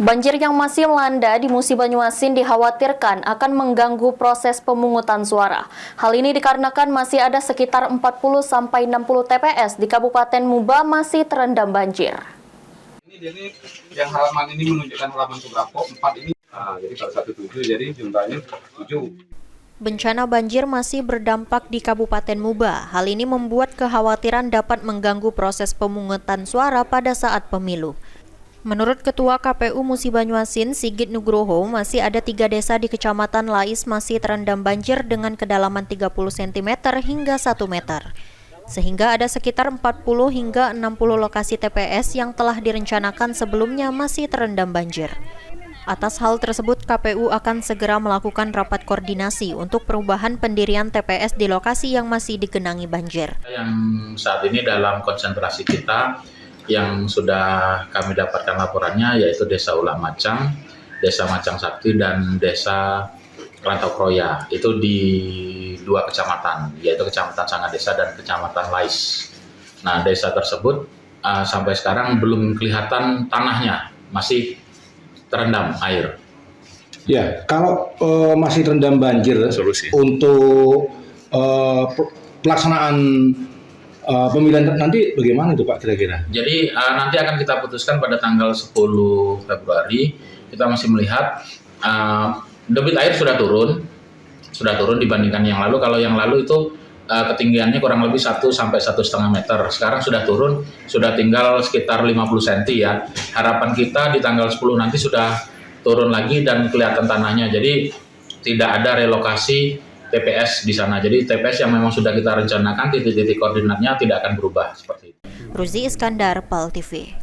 Banjir yang masih melanda di Musi Banyuasin dikhawatirkan akan mengganggu proses pemungutan suara. Hal ini dikarenakan masih ada sekitar 40-60 TPS di Kabupaten Muba masih terendam banjir. Jadi yang halaman ini menunjukkan halaman keberapa? 4 ini. Jadi kalau 17 jadi jumlahnya 7. Bencana banjir masih berdampak di Kabupaten Muba. Hal ini membuat kekhawatiran dapat mengganggu proses pemungutan suara pada saat pemilu. Menurut Ketua KPU Musi Banyuasin, Sigit Nugroho, masih ada 3 desa di Kecamatan Lais masih terendam banjir dengan kedalaman 30 cm hingga 1 meter. Sehingga ada sekitar 40 hingga 60 lokasi TPS yang telah direncanakan sebelumnya masih terendam banjir. Atas hal tersebut, KPU akan segera melakukan rapat koordinasi untuk perubahan pendirian TPS di lokasi yang masih digenangi banjir. Yang saat ini dalam konsentrasi kita yang sudah kami dapatkan laporannya yaitu Desa Ulah Macang, Desa Macang Sakti, dan Desa Rantau Kroya. Itu di 2 kecamatan, yaitu Kecamatan Sangadesa dan Kecamatan Lais. Nah, desa tersebut sampai sekarang belum kelihatan tanahnya, masih terendam air. Ya, kalau masih terendam banjir, Solusi untuk pelaksanaan pemilihan nanti bagaimana itu Pak kira-kira? Jadi nanti akan kita putuskan pada tanggal 10 Februari. Kita masih melihat debit air sudah turun dibandingkan yang lalu. Kalau yang lalu itu ketinggiannya kurang lebih 1 sampai 1,5 meter. Sekarang sudah turun, sudah tinggal sekitar 50 cm ya. Harapan kita di tanggal 10 nanti sudah turun lagi dan kelihatan tanahnya. Jadi tidak ada relokasi TPS di sana. Jadi TPS yang memang sudah kita rencanakan, titik-titik koordinatnya tidak akan berubah seperti itu. Ruzi Iskandar, PAL TV.